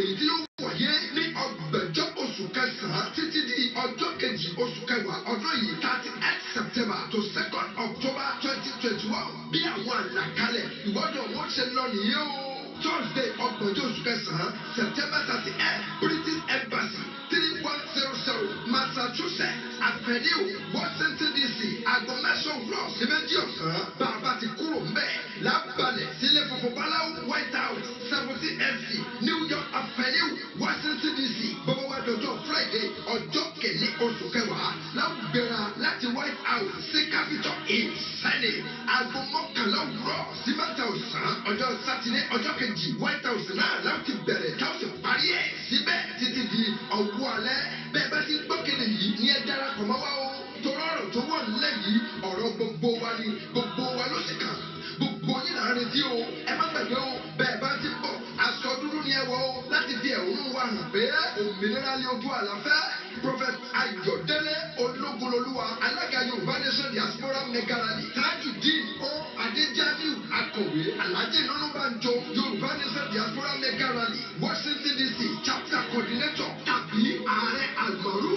èyí tí yóò wáyé ní ọgbẹ̀jọ́ oṣù kẹsàn-án títí di ọjọ́ kejì oṣù kẹwàá ọdún yìí 30th September to 2nd October 2021 bí àwọn àlàkalẹ̀ ìwọ́dọ̀ wọn ṣe lọ nìyẹn o. Thursday ọgbọ̀njọ́ oṣù kẹsàn-án September 30th British Embassy 3100 Massachusetts Avenue Washington DC aago mẹ́sàn-án òwúrọ̀ sí méjì ọ̀sán bàbá ti kúrò mbẹ́ lábalẹ̀ sílé funfun báláwo White House 70FC New York Avenue Washington DC bọ́bá wa dọjọ́ Friday ọjọ́ kẹ̀lé oṣù kẹwàá láwùgbéra láti White House sí Capitol Hill Senate aago mọ́kànlá òwúrọ̀ sí mẹ́ta ọ̀sán ọjọ́ Sátidé ọjọ́ kejì White House náà láti bẹ̀rẹ̀ táwọn sì parí ẹ̀ síbẹ̀ títí di ọ̀wọ́ alẹ́ bẹ́ẹ̀ bá ti gbọ́kẹ̀lé yìí ní ẹ darapọ̀ mọ́ wa o torí ọ̀rọ̀ tó wọ̀ nílẹ̀ yìí ọ̀rọ̀ gbogbo wa ni gbogbo wa ló sì kàn gbogbo yín là ń retí o ẹ má gbàgbé o bẹ́ẹ̀ bá ti bọ̀ aṣọ dúdú ni ẹ wọ̀ o láti fi ẹ̀hónú wa hàn pé òmìnira ni ojú àlàfẹ́ Prophet Ayọ̀délé Ológunlolúwa alága Yorùbá Nation Diaspora Mega Rally Tajudeen O Adéjàmíù akọ̀wé Alhaji Nọ́núbànjọ Yorùbá Nation Diaspora Mega Rally Washington DC chapter coordinator tàbí ààrẹ àgbọ̀rú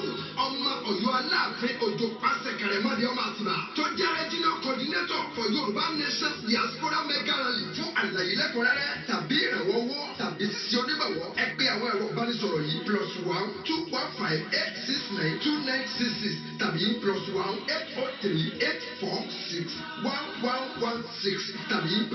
ọmọ Ọ̀yọ́ Aláàfin Òjò pàṣẹ kẹrẹmọdé ọmọ Àtìbà tó jẹ́ regional coordinator for Yorùbá Nation Diaspora Mega Rally fún àlàyé lẹ́kùnrẹ́rẹ́ tàbí ìrànwọ́ owó tàbí ṣíṣe onígbàwọ́ ẹ pè àwọn ẹ̀rọ ìbánisọ̀rọ̀ yìí +1 215 8692966 tàbí +1 803 846 1116 tàbí +1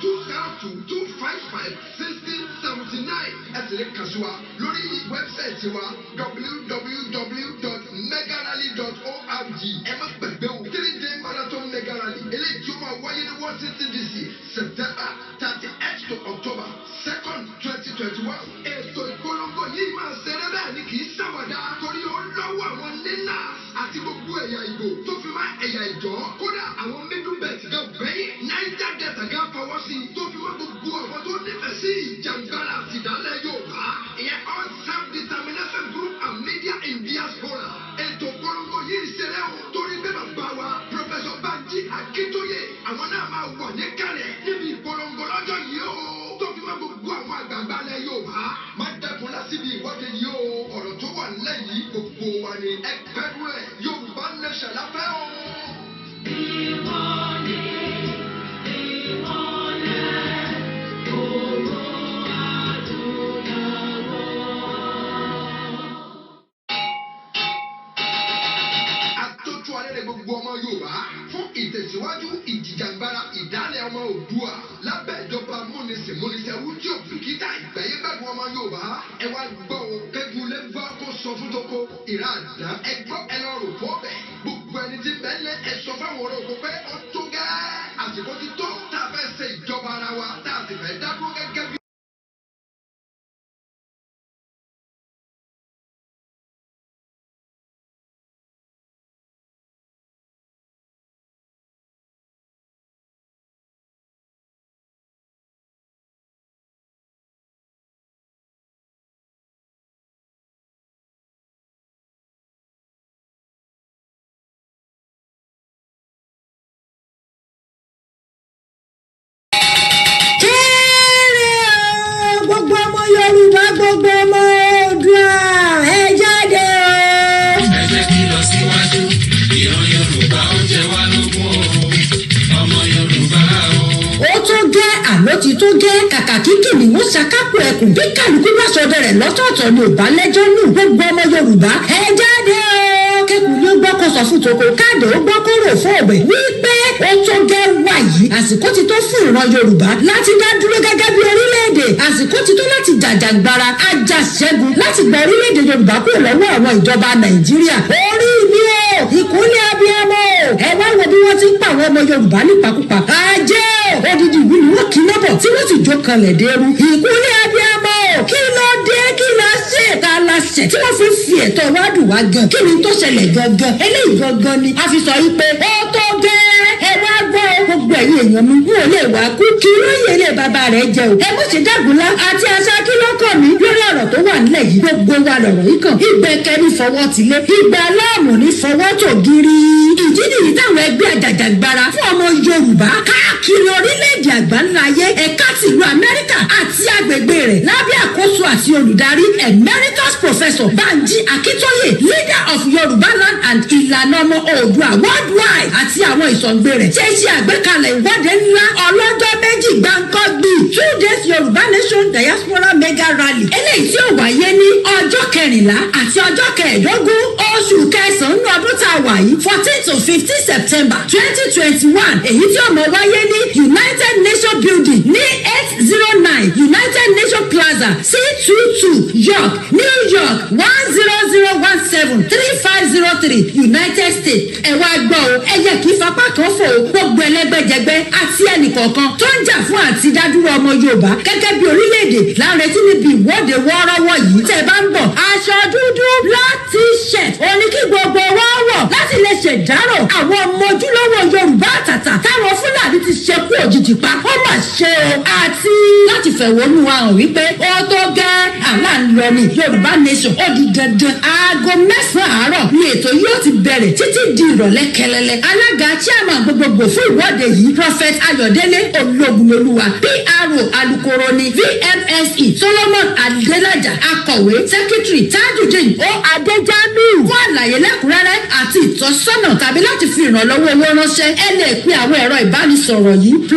202 255 1679 ẹ sì lè kàn sí wa lórí wẹ́bsáìtì wa www.megarally.org ẹ má gbàgbé o 3-day marathon mega rally eléyìí tí ó máa wáyé ní Washington DC September 30th to October 2nd 2021 ètò ìpolongo yìí máa ṣeré bẹ́ẹ̀ ni kì í ṣàwàdà torí ó lọ́wọ́ àwọn nínà àti gbogbo ẹ̀yà Ìgbò tó fi máa ẹ̀yà Ìjọ kódà àwọn middle belt gan gbẹ́yìn Niger Delta gan fọwọ́ sí tó fi máa gbogbo ọ̀pọ̀ tó nífẹ̀ẹ́ sí ìjàngbara àti ìdálẹ́ Yorùbá ìyẹn all self-determination group and media in diaspora ètò ìpolongo yìí ṣeré o torí bẹ́ẹ̀ bàbá wa Professor Banji Akintoye àwọn náà máa wọ̀ ní kálẹ̀ níbi ìpolongo lọ́jọ́ yìí o tó fi máa gbogbo àwọn àgbààgbà ilẹ̀ Yorùbá máa dẹ́kun lásìbí ìwọ́de yìí o ọ̀rọ̀ tó wà nílẹ̀ yìí gbogbo wa ni ẹgbẹ́rún ẹ̀ Yorùbá Nation láfẹ́ o. Gbogbo ọmọ Yorùbá fún ìtẹ̀síwájú ìjìjàgbara ìdálẹ̀ ọmọ Oòduà lábẹ́ ìjọba múnisẹ̀wú tí ò bìkítà ìgbẹ́yẹ́gbẹ́gun ọmọ Yorùbá ẹ wá gbọ́ o kẹ́gùlé gbọ́ kó sọ fún toko ìràdá ẹ gbọ́ ẹ lọ rò fún ọbẹ̀ gbogbo ẹni tí bẹ́lẹ̀ ẹ sọ fáwọn ọ̀rọ̀ òkú pé ó tó gẹ́ àsìkò ti tó tá a fẹ́ ṣe ìjọba ara wa tá a sì fẹ́ dádúró gẹ́gẹ́ bí. ti tó gẹ́ kàkà kíkì ni wọ́n ṣàkápò ẹkùn bí kálukú bá sọdẹ rẹ̀ lọ́tọ̀ọ̀tọ̀ ni ò bá lẹ́jọ́ nù gbogbo ọmọ Yorùbá ẹ jáde o kẹ́kùn ló gbọ́ kó sọ fún toko káàdì ó gbọ́ kó rò fún ọ̀bẹ wípé ó tó gẹ́ wà yìí àsìkò ti tó fún ìran Yorùbá láti dá dúró gẹ́gẹ́ bí orílẹ̀-èdè àsìkò ti tó láti jàjàgbara ajàṣẹ́gun láti gba orílẹ̀-èdè Yorùbá kúrò lọ́wọ́ àwọn ìjọba Nàìjíríà orí mi o ìkúnlẹ̀ abiyamọ ẹ wá wo bí wọ́n ti ń pa àwọn ọmọ Yorùbá nípakúpa ajé odidi ìlú ni wọ́n kì í lọ́bọ̀ tí wọ́n sì jó kanlẹ̀ dẹ́rù ìkúnlẹ̀ abiyamọ kí ló dé kí ló ṣe ta la ṣẹ̀ tí wọ́n fi ẹ̀tọ́ wádùn wá gan kí ni tó ṣẹlẹ̀ gangan eléyìí gangan ni a fi sọ yìí pé ó tó gẹ́ ẹ wá gbọ́ gbogbo ẹ̀yin èèyàn mi wọn ò lè wá kú kí lóye ilé bàbá rẹ̀ jẹ o ẹ bó ṣe dàgúnlá àti aṣá kí ló kàn mí lórí ọ̀rọ̀ tó wà nílẹ̀ yìí gbogbo wa lọ̀rọ̀ yìí kàn ìgbẹ́kẹ̀ ní fọwọ́ tilé ìgbà aláàmù ní fọwọ́ tó gírí ìdí nìyí táwọn ẹgbẹ́ àjàjàgbara fún ọmọ Yorùbá káàkiri orílẹ̀-èdè àgbáńlá ayé ẹ̀ka tìlú Amẹ́ríkà àti agbègbè rẹ̀ lábẹ́ àkóso àti olùdarí emeritus professor Banji Akintoye leader of Yoruba land and Ìlànà ọmọ Oòduà worldwide àti àwọn ìsọ̀ǹgbè rẹ̀ ṣe àgbékalẹ̀ ìwọ́de ńlá ọlọ́jọ́ méjì gbáǹkọ́gbì 2 days Yoruba Nation Diaspora Mega Rally eléyìí tí ó wáyé ní ọjọ́ 14 àti ọjọ́ 15 oṣù kẹsàn-án ọdún tá a wà yìí 14 to 15 September 2021 èyí tí ó mọ wáyé ní United Nations Building ní 809 United Nations Plaza C22 York New York 10017 3503 United States ẹ wá gbọ́ o ẹ yẹ kí fapá kan fò ó gbogbo ẹlẹ́gbẹ́jẹgbẹ́ àti ẹnìkọ̀ọ̀kan tó ń jà fún àti dádúró ọmọ Yorùbá gẹ́gẹ́ bí orílẹ̀-èdè láǹretí níbi ìwọ́de wọ́ọ́rọ́wọ́ yìí tẹ́ bá ń bọ̀ aṣọ dúdú black t-shirt òní kí gbogbo wọn wọ̀ láti lè ṣèdárò àwọn ọmọ ojúlówó Yorùbá àtàtà táwọn Fúlàní ti ṣekú òjijì pa ó mà ṣe o àti láti fẹ̀hónú wa hàn wípé ó tó gẹ́ aláǹlọ ní Yorùbá Nation ó di dandan aago 9 àárọ̀ ni ètò yóò ti bẹ̀rẹ̀ títí di ìrọ̀lẹ́ kẹlẹ́lẹ́ alága chairman gbogbogbò fún ìwọ́de yìí Prophet Ayọ̀délé Ológunolúwa PRO alukoro ni VMSE Solomon Adelaja akọ̀wé secretary Tajudeen O Adejamiu fún àlàyé lẹ́kùnrẹ́rẹ́ àti ìtọ́sọ́nà tàbí láti fi ìrànlọ́wọ́ owó ránṣẹ́ ẹ lè pe àwọn ẹ̀rọ ìbánisọ̀rọ̀ yìí +1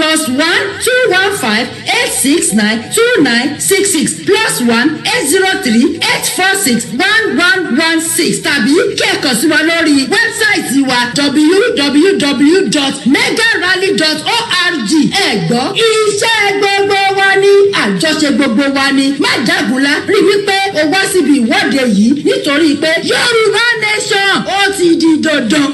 215 869 2966 +1 803 846 1116 tàbí kẹ́ẹ̀kan sí wa lórí wẹ́bsáìtì wa www.megarally.org ẹ gbọ́ iṣẹ́ gbogbo wa ní àjọṣe gbogbo wa ní má dàgúnlá rí wípé o wá síbi ìwọ́de yìí nítorí pé Yorùbá Nation ó ti di dandan.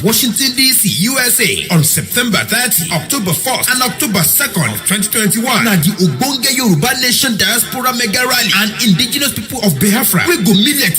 Washington, D.C., USA on September 30, October 1st, and October 2nd, 2021. Now, the Ogbonge Yoruba Nation Diaspora Mega Rally and indigenous people of Biafra. We go million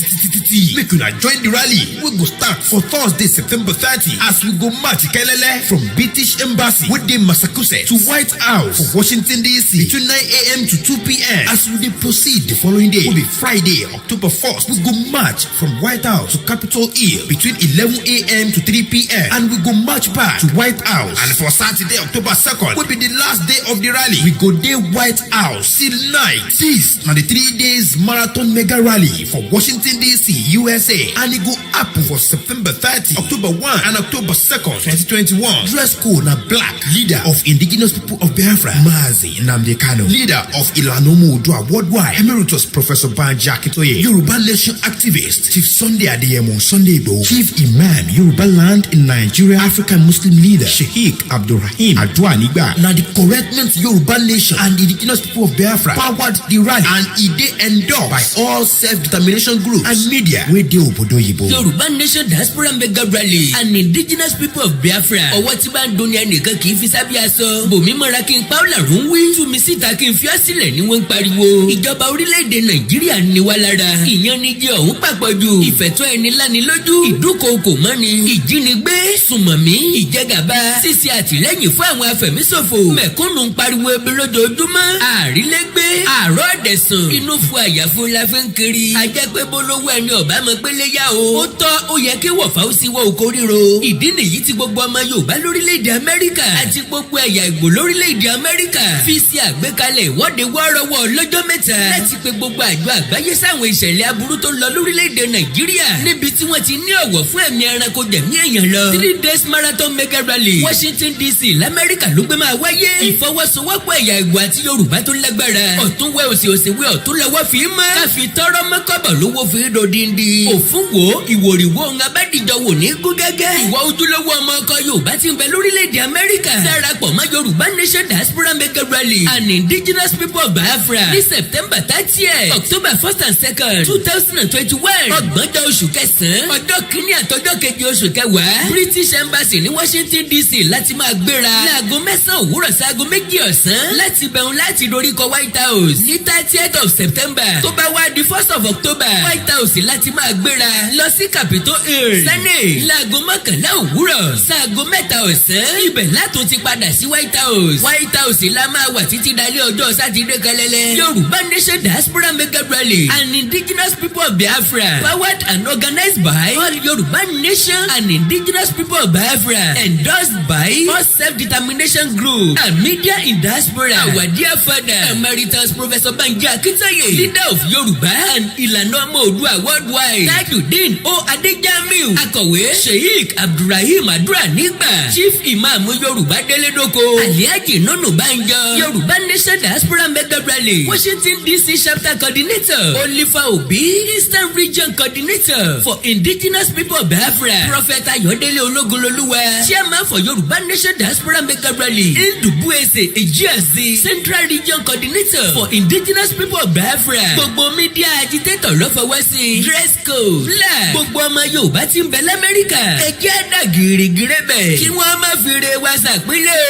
make una join the rally. We go start for Thursday, September 30, as we go march Kelele from British Embassy with the Massachusetts to White House for Washington, D.C. between 9 a.m. to 2 p.m. As we proceed the following day, will be Friday, October 1st. We go march from White House to Capitol Hill between 11 a.m. to 3 p.m. and we go march back to White House. And for Saturday, October 2nd, will be the last day of the rally. We go day White House till night. This now the 3 days marathon mega rally for Washington, D.C., USA, and it go up for September 30, October 1, and October 2nd, 2021. Dress code na black. Leader of indigenous people of Biafra, Mazi Nnamdi Kanu. Leader of Ìlànà ọmọ Oòduà worldwide, Emeritus Professor Banji Akintoye. Yoruba Nation activist, Chief Sunday Adeyemo Sunday Igboho. Chief Imam, Yoruba land in Nigeria, African Muslim leader, Sheikh Abdulrahim Aduanigba. Now the correctment Yoruba Nation and indigenous people of Biafra powered the rally, and it dey endorsed by all self-determination groups and media wey dey obodo yibo. Yoruba Nation Diaspora Mega Rally and indigenous people of Biafra. Ọwọ́ tí bá ń dun ni ẹnìkan kì í fi sábẹ́ aṣọ. Bòmí mọ́ra kí n pa ọ́ làrún wí. Tú mi síta kí n fi ọ́ sílẹ̀ ni wọ́n ń pariwo. Ìjọba orílẹ̀-èdè Nàìjíríà ni wá lára. Ìyanijẹ ọ̀hún pàpọ̀ jù. Ìfẹ̀tọ́ ẹni lánilójú. Ìdúkookò mọ́ni. Ìjínigbé. Sùmọ̀mí. Ìjẹgàba. Ṣíṣe àtìlẹ́yìn fún àwọn afẹ̀míṣòfò. Mẹ̀kúnnù ń pariwo ebi lójoojúmọ́. Àrílégbé. Àárọ̀ ọ̀dẹ̀sùn. Inú fún àyàfo la fi ń kiri. Ajẹ́ pé bolówó ẹni ọ̀bá mọ pélé yá o. Ó tọ́ ó yẹ kí wọ̀fà ó sì wọ oko ríro. Ìdí nìyí tí gbogbo ọmọ Yorùbá lórílẹ̀‐èdè Amẹ́ríkà àti gbogbo ẹ̀yà Ìgbò lórílẹ̀‐èdè Amẹ́ríkà fi ṣe àgbékalẹ̀ ìwọ́de wọ́ọ́rọ́wọ́ lọ́jọ́ mẹ́ta láti pe gbogbo àjọ àgbáyé sáwọn ìṣẹ̀lẹ̀ aburú tó ń lọ lórílẹ̀‐èdè Nàìjíríà níbi tí wọ́n ti ní ọ̀wọ̀ fún ẹ̀mí ẹranko jẹ̀mí èèyàn lọ. 3 days marathon mega rally Washington DC l'Amẹ́ríkà ló gbé máa wáyé. Ìfọwọ́sowọ́pọ̀ ẹ̀yà Ìgbò àti Yorùbá tó lágbára. Ọ̀tún wẹ òsì wẹ ọ̀tún lọ́wọ́ fi mọ́. Káfí tọ́rọ́ mọ́kọ́bọ̀ lówó fi dòdìndín. Òfún wo ìwò ìwòrìwò ń abádìjọ wò ní gún gẹ́gẹ́. ìwọ ojúlówó ọmọ ọkọ Yorùbá ti ń bẹ lórílẹ̀‐èdè Amẹ́ríkà. darapọ̀ mọ́ Yorùbá Nation Diaspora Mega Rally and Indigenous People of Biafra ní September 30th, October 1st and 2nd, 2021. ọgbọ̀njọ́ oṣù kẹsàn-án, ọjọ́ kìíní àtọjọ́ kejì oṣù kẹwàá. British Embassy ní Washington DC láti máa gbéra. láago 9 òwúrọ̀ sí aago 2 ọ̀sán. láti bẹ̀rù láti doríkọ White House ní 30th of September. tó bá wá di 1st of October, White House láti máa gbéra lọ sí Capitol Hill. Senate láago 11 òwúrọ̀ sáago 3 ọ̀sán. ibẹ̀ látún ti padà sí White House. White House la máa wà títí dalẹ́ ọjọ́ Sátidé kẹlẹ́lẹ́. Yorùbá Nation Diaspora Mega Rally and Indigenous People of Biafra, powered and organized by all Yoruba Nation and Indigenous People of Biafra, endorsed by all Self-Determination Group and Media in Diaspora. Our dear father Emeritus Professor Banji Akintoye, leader of Yoruba and Ìlànà Ọmọ Oòduà worldwide. Tajudeen O Adejamiu, akọ̀wé Sheikh Abdulrahim Adura Nigba, Chief Imam Yoruba Deledoko, Alhaji Nono Banjo, Yoruba Nation Diaspora Mega Rally, Washington DC Chapter Coordinator, Olifa Obi, Eastern Region Coordinator for Indigenous People of Biafra, Prophet Ayodele Ologololuwa, Chairman for Yoruba Nation Diaspora Mega Rally, Ndubueze Ejiazi, Central Region Coordinator for Indigenous People of Biafra. Gbogbo media agitator ló fọwọ́ sí. Dress code flag. Gbogbo ọmọ Yorùbá tí ń bẹ l'Amẹ́ríkà. ẹ jẹ́ àdá gírígírí bẹ̀. kí wọ́n má fi re wa ṣàpínlẹ̀.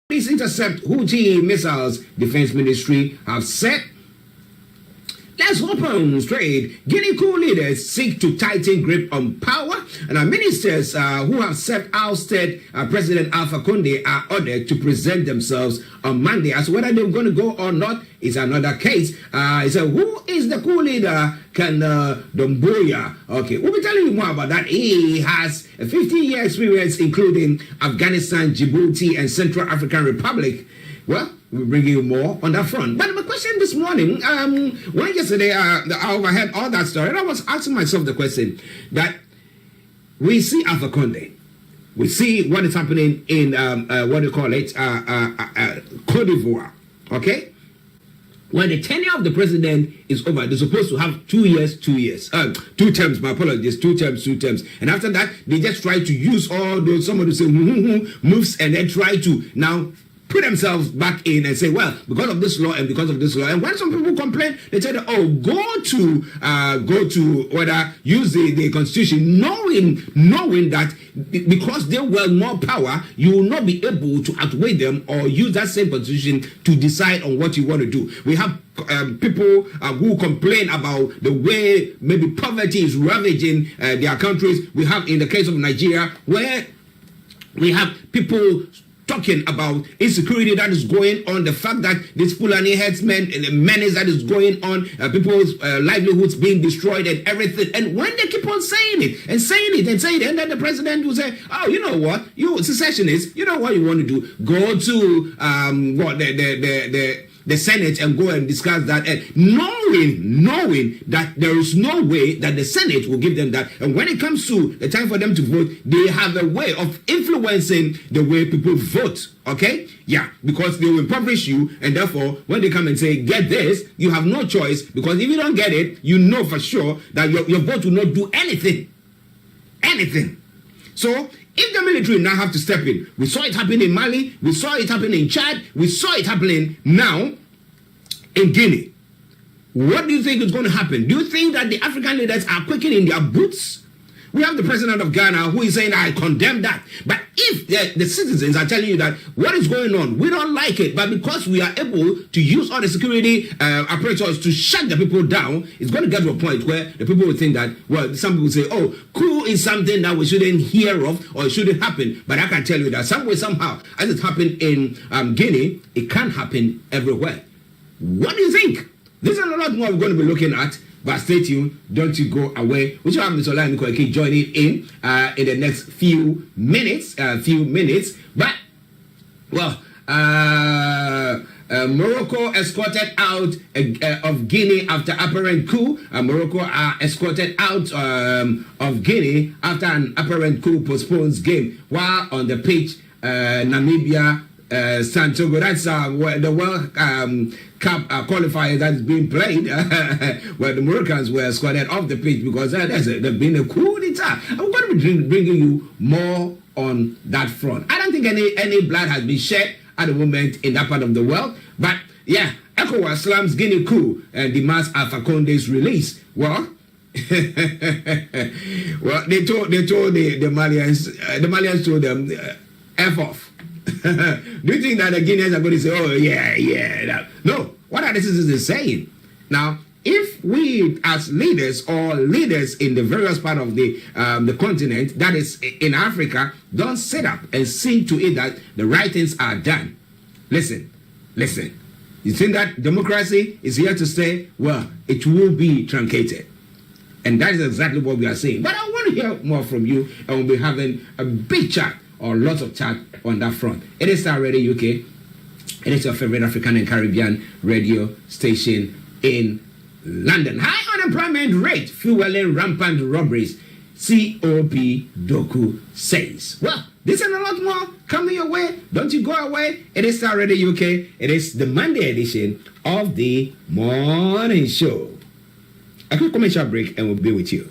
Please intercept Houthi missiles, Defense Ministry have said. Let's hop on straight. Guinea coup leaders seek to tighten grip on power, and our ministers who have ousted President Alpha Conde are ordered to present themselves on Monday. As whether they're going to go or not is another case. So who is the coup leader? Domboya. Okay, we'll be telling you more about that. He has a 15-year experience, including Afghanistan, Djibouti, and Central African Republic. Well, we'll bring you more on that front. But my question this morning, when yesterday I overheard all that story, and I was asking myself the question that we see Alpha Conde, we see what is happening in Cote d'Ivoire, okay? When the tenure of the president is over, they're supposed to have 2 terms, my apologies, 2 terms. And after that, they just try to use all those, somebody say, moves, and then try to now put themselves back in and say, well, because of this law and because of this law. And when some people complain, they say, oh, go to whether use the constitution, knowing that because they wield more power, you will not be able to outweigh them or use that same constitution to decide on what you want to do. We have people who complain about the way maybe poverty is ravaging their countries. We have in the case of Nigeria where we have people talking about insecurity that is going on, the fact that this Fulani headsmen and the menace that is going on, people's livelihoods being destroyed and everything. And when they keep on saying it, and then the president will say, oh, you know what, you secessionists, you know what you want to do? Go to the Senate and go and discuss that, and knowing that there is no way that the Senate will give them that. And when it comes to the time for them to vote, they have a way of influencing the way people vote. Okay? Yeah, because they will impoverish you, and therefore, when they come and say, get this, you have no choice, because if you don't get it, you know for sure that your vote will not do anything. So, if the military now have to step in, we saw it happen in Mali, we saw it happen in Chad, we saw it happening now in Guinea. What do you think is going to happen? Do you think that the African leaders are quickening their boots? We have the president of Ghana who is saying, I condemn that. But if the citizens are telling you that what is going on, we don't like it, but because we are able to use all the security apparatus to shut the people down, it's going to get to a point where the people will think that, well, some people say, oh, coup is something that we shouldn't hear of or it shouldn't happen. But I can tell you that some way, somehow, as it happened in Guinea, it can happen everywhere. What do you think? This is a lot more we're going to be looking at. But stay tuned, don't you go away. We should have Mr. Olayomi Hrh joining in the next few minutes. But, well, Morocco escorted out of Guinea after apparent coup. Morocco are escorted out of Guinea after an apparent coup postpones game. While on the pitch, Namibia Santiago. That's where the World Cup qualifier that's being played, where the Moroccans were escorted off the pitch because there's been a coup d'etat. I'm going to be bringing you more on that front. I don't think any blood has been shed at the moment in that part of the world, but yeah, ECOWAS slams Guinea coup and demands Alpha Conde's release. Well, well, they told the Malians told them F off. Do you think that the Guineans are going to say, oh yeah? No. What are the citizens saying? Now, if we as leaders or leaders in the various part of the continent, that is in Africa, don't sit up and see to it that the right things are done. Listen. You think that democracy is here to stay? Well, it will be truncated. And that is exactly what we are saying. But I want to hear more from you, and we'll be having a big chat or lots of chat on that front. It is Starr Radio UK. It is your favorite African and Caribbean radio station in London. High unemployment rate fueling rampant robberies, COP Doku says. Well, this and a lot more coming your way. Don't you go away. It is Starr Radio UK. It is the Monday edition of the morning show. A quick commercial break and we'll be with you.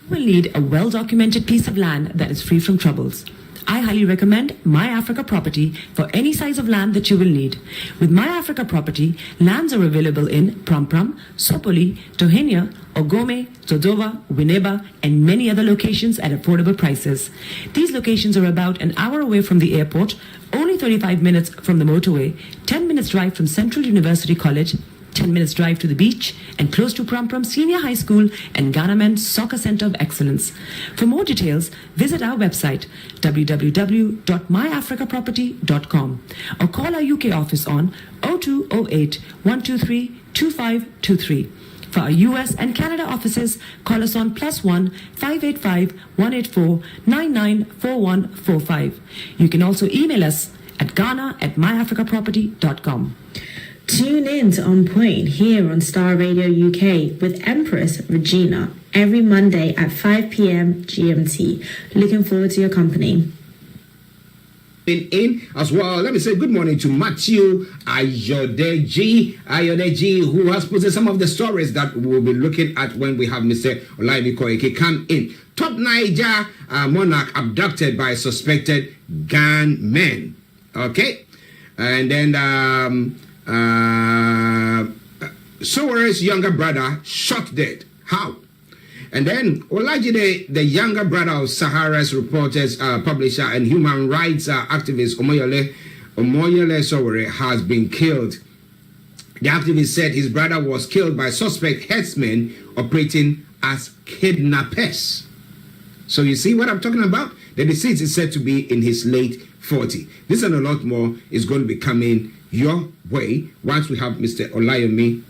You will need a well-documented piece of land that is free from troubles. I highly recommend My Africa Property for any size of land that you will need. With My Africa Property, lands are available in Pram, Sopoli, Tohenia, Ogome, Todova, Winneba, and many other locations at affordable prices. These locations are about an hour away from the airport, only 35 minutes from the motorway, 10 minutes drive from Central University College, 10 minutes drive to the beach, and close to Pram Senior High School and Ghana Men's Soccer Center of Excellence. For more details, visit our website www.myafricaproperty.com or call our UK office on 0208 123 2523. For our US and Canada offices, call us on +1 585 184 994145. You can also email us at ghana@myafricaproperty.com. Tune in to On Point here on Starr Radio UK with Empress Regina every Monday at 5 p.m. GMT. Looking forward to your company. In as well, let me say good morning to Matthew Ayodeji, who has posted some of the stories that we'll be looking at when we have Mr. Olayomi Hrh come in. Top Niger monarch abducted by suspected gunmen. Okay, and then Sowere's younger brother shot dead. How? And then Olajide, the younger brother of Sahara's reporters, publisher, and human rights activist Omoyele Sowore has been killed. The activist said his brother was killed by suspect headsmen operating as kidnappers. So you see what I'm talking about? The deceased is said to be in his late 40s. This and a lot more is going to be coming your way once we have Mr. Olayomi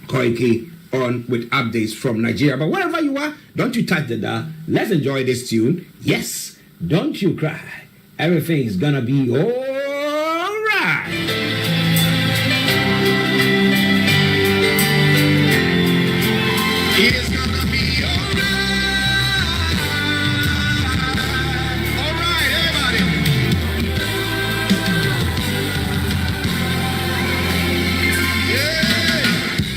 Hrh on with updates from Nigeria. But wherever you are, don't you touch the dial. Let's enjoy this tune. Yes, don't you cry. Everything's gonna be all right. It's gonna be all right. All right, everybody. Yeah,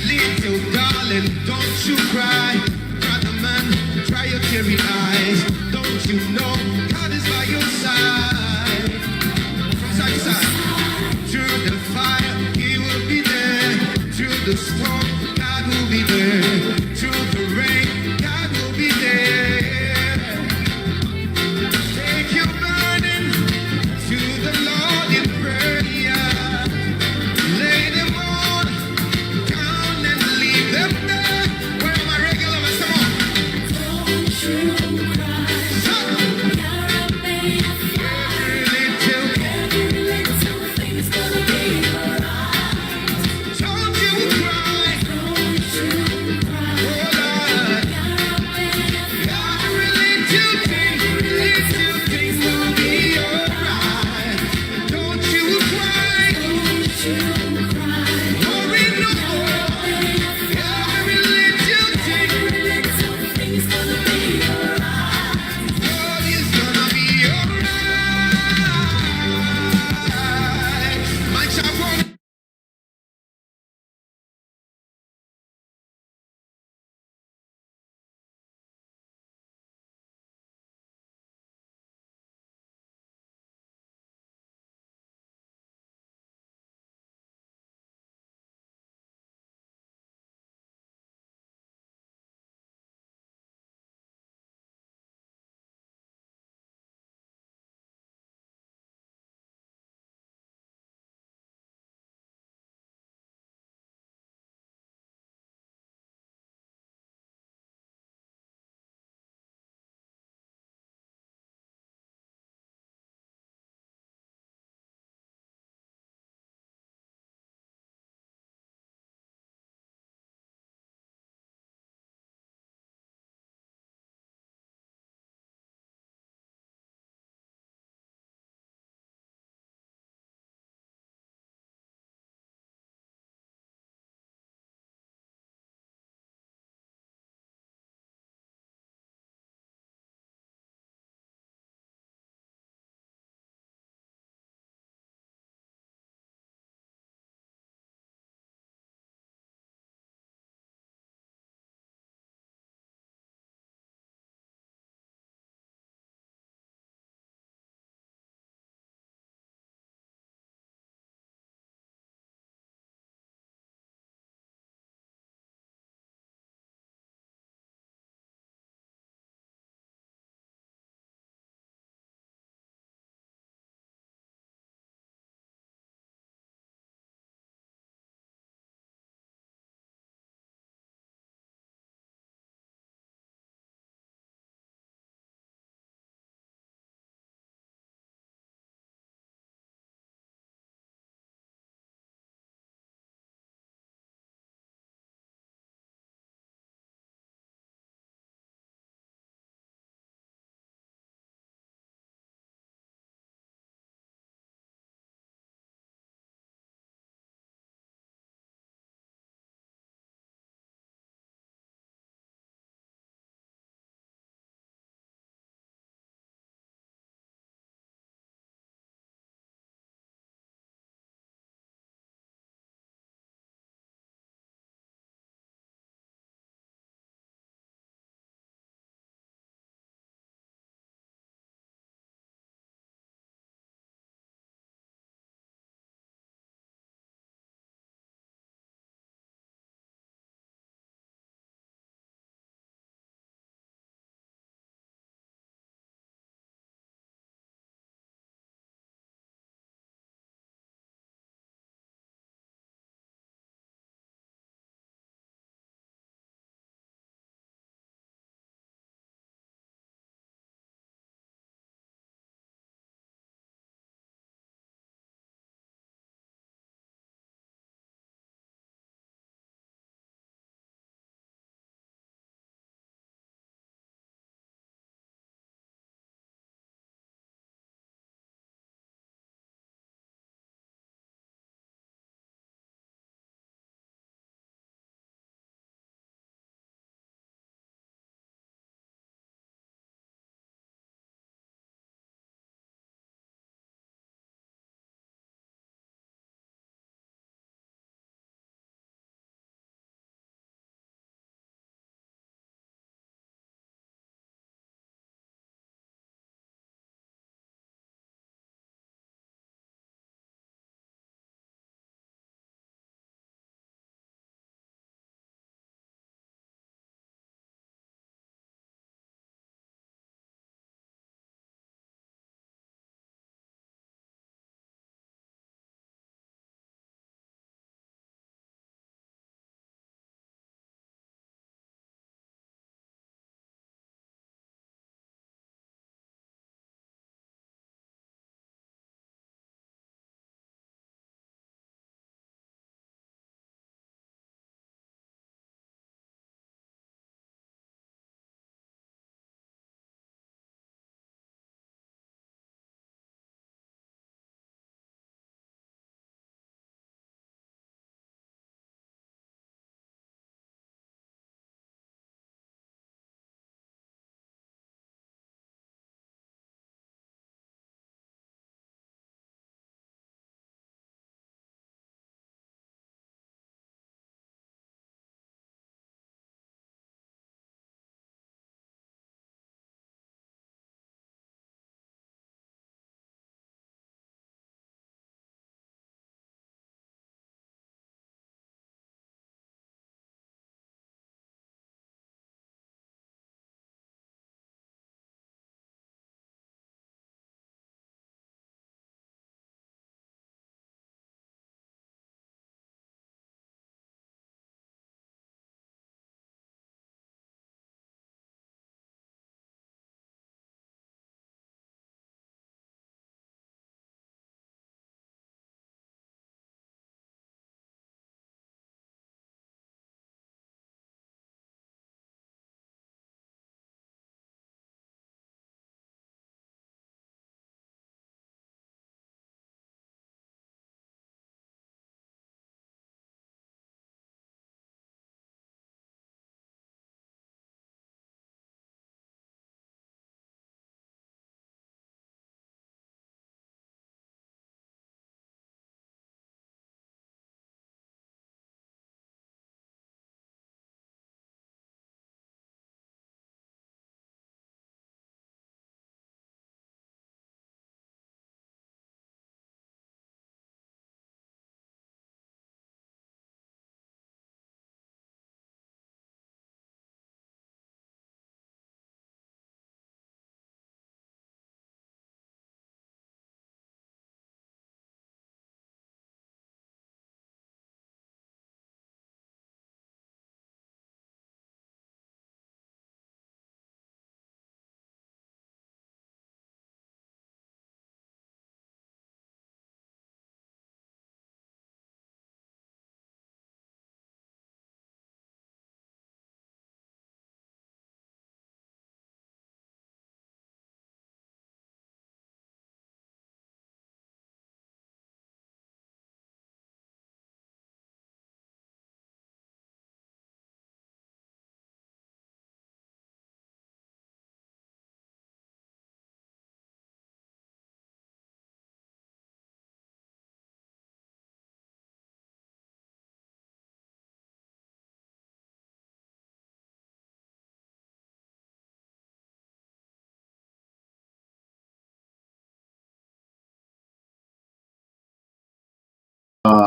little darling, don't you cry. Brother man, dry your teary eyes. Don't you know God is by your side? From side to side, through the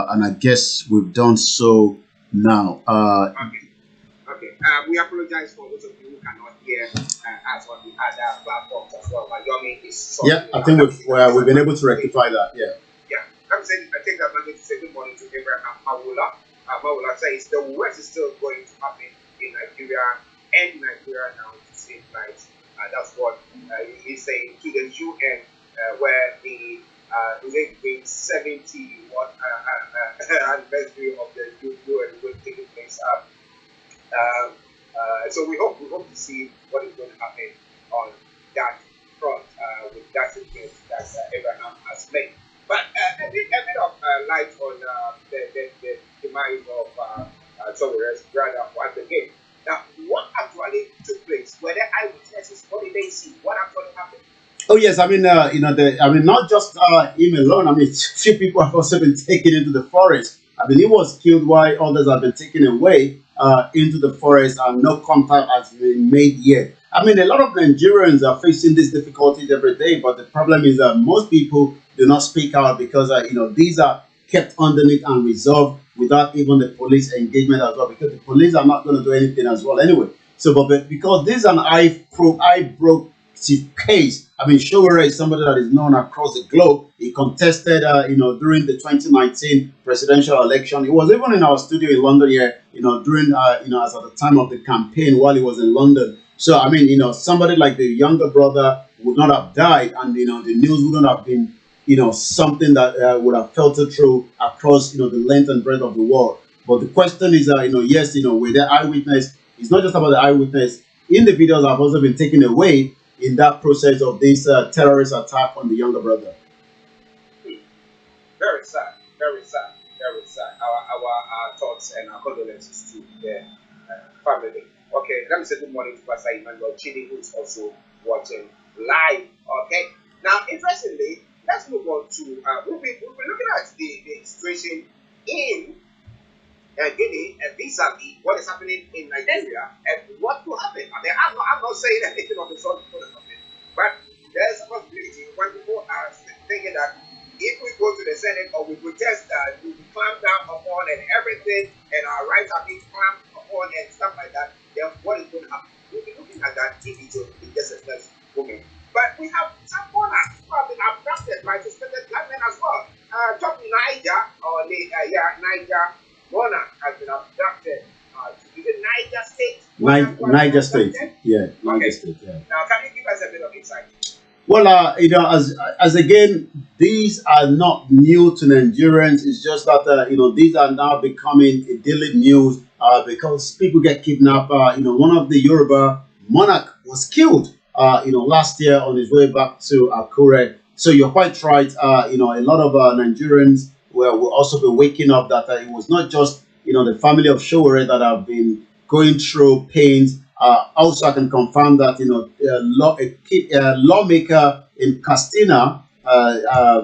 and I guess we've done so now. Okay. We apologize for those of you who cannot hear us on the other platforms as well. Olayomi is I think we've been able to rectify that. Yeah. I'm saying, I take advantage to say good morning to Abraham Mawula. Mawula says the worst is still going to happen in Nigeria and Nigeria now to save lives. That's what he's saying to the UN, where the 70 anniversary of the UN will taking place. So we hope to see what is going to happen on that front with that statement that Abraham has made. But a bit of light on the demise of Sowero's brother once again. Now, what actually took place? Were there eyewitnesses? What did they see? What actually happened? Oh yes, I mean, not just him alone. I mean, few people have also been taken into the forest. I mean, he was killed while others have been taken away into the forest, and no contact has been made yet. I mean, a lot of Nigerians are facing these difficulties every day, but the problem is that most people do not speak out because, these are kept underneath and resolved without even the police engagement as well, because the police are not going to do anything as well anyway. So, but because this is an broke case, I mean, Showore is somebody that is known across the globe. He contested, during the 2019 presidential election. He was even in our studio in London here, during, as at the time of the campaign while he was in London. So, I mean, somebody like the younger brother would not have died, and, the news wouldn't have been, something that would have filtered through across, the length and breadth of the world. But the question is, yes, with the eyewitness, it's not just about the eyewitness. Individuals have also been taken away in that process of this terrorist attack on the younger brother. Very sad, very sad, very sad. Our thoughts and our condolences to the family. Okay, let me say good morning to Pastor Emmanuel Chidi, who is also watching live. Okay, now interestingly, let's move on to we'll be looking at the situation in Guinea and vis-a-vis what is happening in Nigeria and what will happen. I mean, I'm not saying anything of the sort is going to happen, but there's a possibility when people are thinking that if we go to the Senate or we protest, we will be clamped down upon and everything, and our rights are being clamped upon and stuff like that, then what is going to happen? We'll be looking at that in detail in just a next moment. But we have some monarchs who have been abducted by suspected gunmen as well. Top Niger, or Niger monarch has been abducted. Is it Niger State? Niger State, yeah. Niger State, yeah. Now, can you give us a bit of insight? Well, as again, these are not new to Nigerians. It's just that, these are now becoming a daily news because people get kidnapped. One of the Yoruba monarch was killed, last year on his way back to Akure. So you're quite right. A lot of Nigerians will also be waking up that it was not just, the family of Showore that have been going through pains. Also, I can confirm that, a lawmaker in Castina,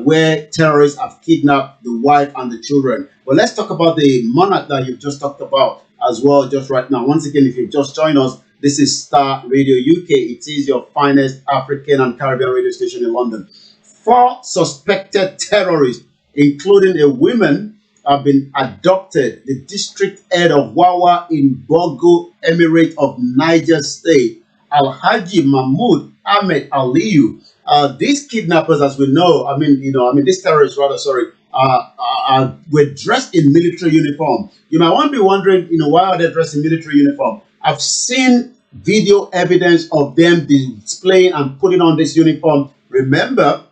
where terrorists have kidnapped the wife and the children. Well, let's talk about the monarch that you've just talked about as well, just right now. Once again, if you've just joined us, this is Starr Radio UK. It is your finest African and Caribbean radio station in London. 4 suspected terrorists, including a woman, have been abducted. The district head of Wawa in Bogo Emirate of Niger State, Alhaji Mahmoud Ahmed Aliyu. These kidnappers, as we know, these terrorists, were dressed in military uniform. You might want to be wondering, why are they dressed in military uniform? I've seen video evidence of them displaying and putting on this uniform. Remember,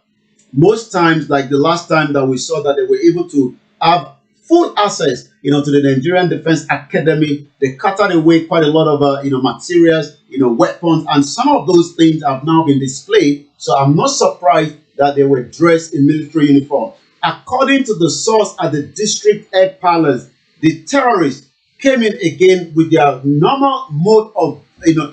most times, like the last time that we saw that they were able to have full access, to the Nigerian Defense Academy. They cuttered away quite a lot of, materials, weapons, and some of those things have now been displayed. So I'm not surprised that they were dressed in military uniform. According to the source at the district head palace, the terrorists came in again with their normal mode of,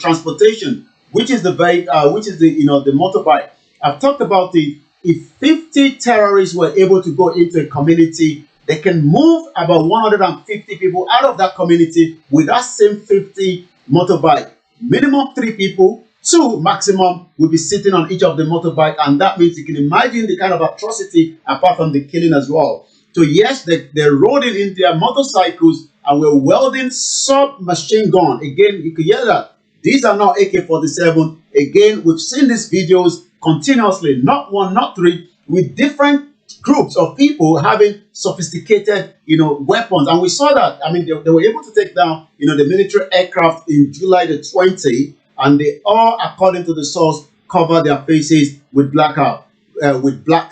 transportation, which is the motorbike. I've talked about it. If 50 terrorists were able to go into a community, they can move about 150 people out of that community with that same 50 motorbike. Minimum 3 people, 2 maximum, will be sitting on each of the motorbike, and that means you can imagine the kind of atrocity apart from the killing as well. So yes, they rode in their motorcycles and were welding submachine gun. Again, you could hear that. These are not AK-47. Again, we've seen these videos continuously, not one, not three, with different groups of people having sophisticated, weapons. And we saw that. I mean, they were able to take down, the military aircraft in July the 20th, and they all, according to the source, covered their faces with black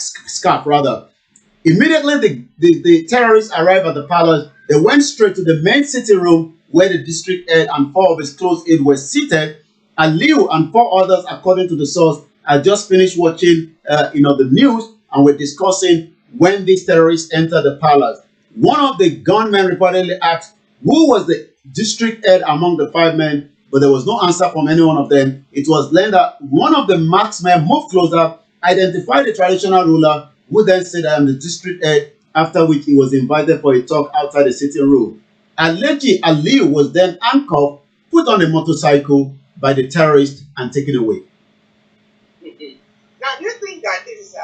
scarf rather. Immediately, the terrorists arrived at the palace. They went straight to the main sitting room where the district head and 4 of his close aides were seated. And Liu and 4 others, according to the source, had just finished watching, the news and were discussing when these terrorists entered the palace. One of the gunmen reportedly asked who was the district head among the 5 men, but there was no answer from any one of them. It was then that one of the marksmen moved closer, identified the traditional ruler, who then said, "I am the district head," after which he was invited for a talk outside the sitting room. Allegedly, Aliyu was then handcuffed, put on a motorcycle by the terrorists, and taken away. Now, do you think that this is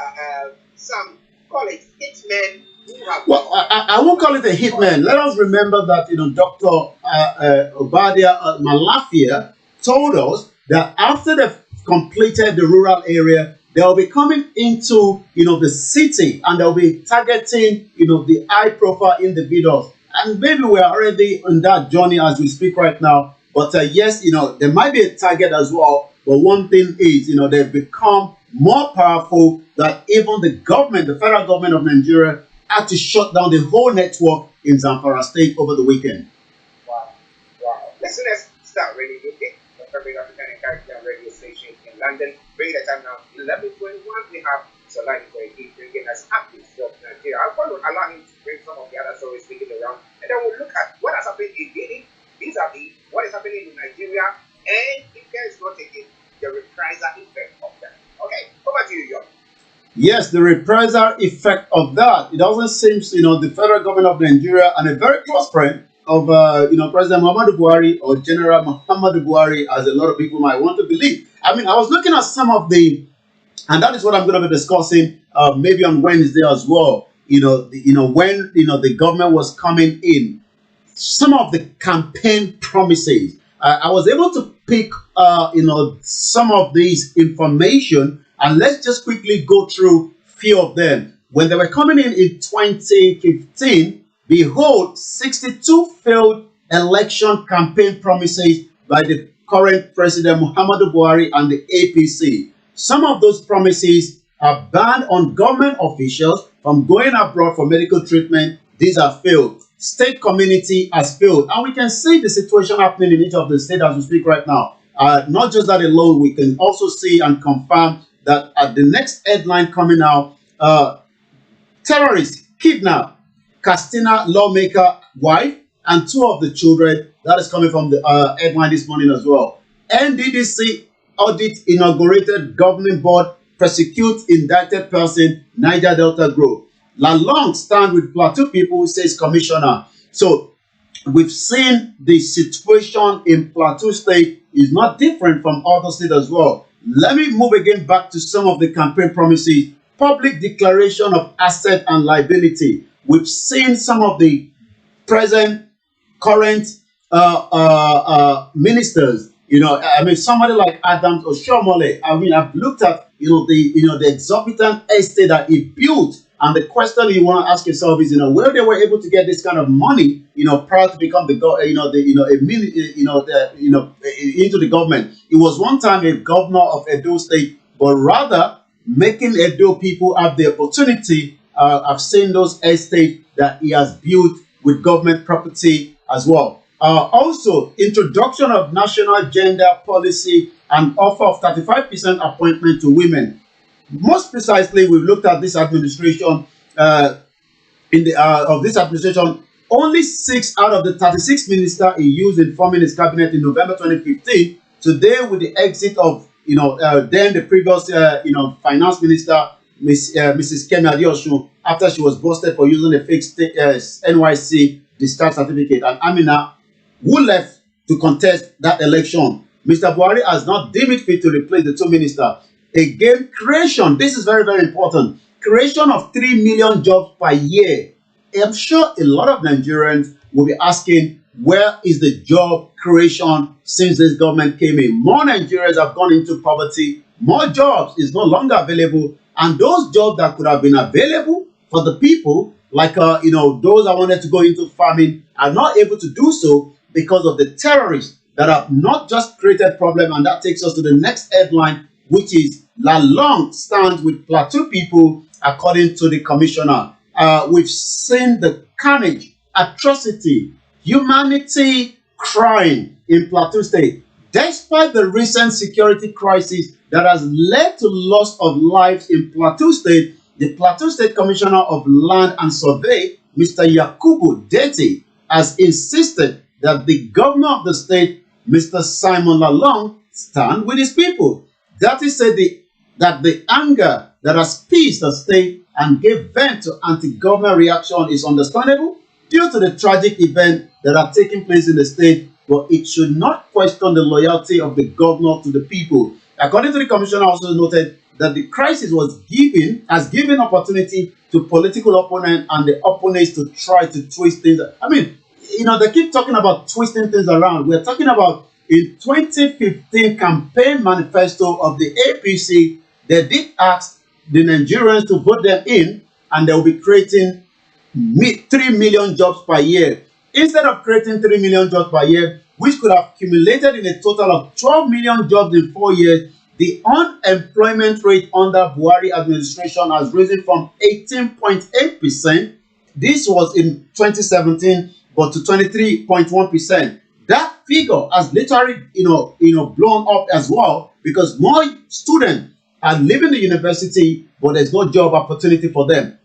some call it hitmen who have... Well, I won't call it a hitman. Let us remember that, Dr. Obadia Malafia told us that after they've completed the rural area, they'll be coming into, the city, and they'll be targeting, the high-profile individuals. And maybe we're already on that journey as we speak right now. But yes, there might be a target as well. But one thing is, they've become more powerful that even the government, the federal government of Nigeria, had to shut down the whole network in Zamfara State over the weekend. Wow. Listeners, start radio UK, the favorite African and Caribbean radio station in London. Bring the time now, 11:21. We have Olayomi Hrh bringing us updates from Nigeria. I'm going to allow him to bring some of the other stories speaking around, and then we'll look at what has happened in Guinea, vis-a-vis what is happening in Nigeria, and if there is not taking the reprisal effect of that. Okay, over to you, York. Yes, the reprisal effect of that. It doesn't seem, the federal government of Nigeria and a very close friend of, President Muhammadu Buhari, or General Muhammadu Buhari, as a lot of people might want to believe. I mean, I was looking at some of the, and that is what I'm going to be discussing maybe on Wednesday as well. When the government was coming in, some of the campaign promises. I was able to pick some of these information, and let's just quickly go through few of them. When they were coming in 2015, behold, 62 failed election campaign promises by the current President Muhammadu Buhari and the APC. Some of those promises are banned on government officials from going abroad for medical treatment. These are failed. State community has failed. And we can see the situation happening in each of the states as we speak right now. Not just that alone, we can also see and confirm that at the next headline coming out, terrorists kidnap Katsina lawmaker wife and 2 of the children. That is coming from the headline this morning as well. NDDC audit inaugurated governing board, prosecute indicted person, Niger Delta Group. Lalong stand with Plateau people, says commissioner. So we've seen the situation in Plateau State is not different from other states as well. Let me move again back to some of the campaign promises. Public declaration of asset and liability. We've seen some of the current ministers. Somebody like Adams Oshomole. I've looked at the exorbitant estate that he built, and the question you want to ask yourself is, where they were able to get this kind of money, prior to become into the government. It was one time a governor of Edo State, but rather making Edo people have the opportunity. I've seen those estates that he has built with government property as well. Also, introduction of national gender policy and offer of 35% appointment to women. Most precisely, we've looked at this administration. Only 6 out of the 36 ministers he used in forming his cabinet in November 2015. Today, with the exit of then the previous finance minister, Mrs. Kemi Adeosun, after she was busted for using a fake NYC discharge certificate, and Amina, who left to contest that election. Mr. Buhari has not deemed it fit to replace the 2 ministers. Again, creation. This is very, very important. Creation of 3 million jobs per year I'm sure a lot of Nigerians will be asking, where is the job creation since this government came in? More Nigerians have gone into poverty. More jobs is no longer available. And those jobs that could have been available for the people, like, those that wanted to go into farming, are not able to do so because of the terrorists that have not just created problem. And that takes us to the next headline, which is Lalong stands with Plateau people, according to the commissioner. We've seen the carnage, atrocity, humanity crying in Plateau State. Despite the recent security crisis that has led to loss of lives in Plateau State, the Plateau State Commissioner of Land and Survey, Mr. Yakubu Deti, has insisted that the governor of the state, Mr. Simon Lalong, stand with his people. Deti said that the anger that has pieced the state and gave vent to anti-government reaction is understandable due to the tragic event that are taking place in the state, but it should not question the loyalty of the governor to the people. According to the commissioner, also noted that the crisis has given opportunity to political opponents and the opponents to try to twist things. I mean, they keep talking about twisting things around. We're talking about in 2015 campaign manifesto of the APC, they did ask the Nigerians to vote them in, and they will be creating 3 million jobs per year. Instead of creating 3 million jobs per year, which could have accumulated in a total of 12 million jobs in 4 years, the unemployment rate under Buhari administration has risen from 18.8%. This was in 2017, but to 23.1%. That figure has literally, blown up as well, because more students are leaving the university, but there's no job opportunity for them.